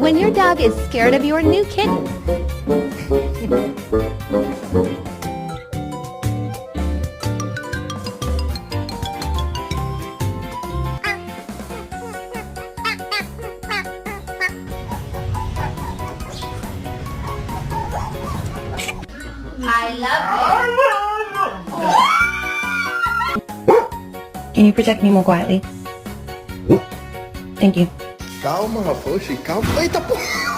when your dog is scared of your new kitten. I love it. Can you protect me more quietly? Thank you. Calma, Rafa. Oxi, calma. Eita, porra!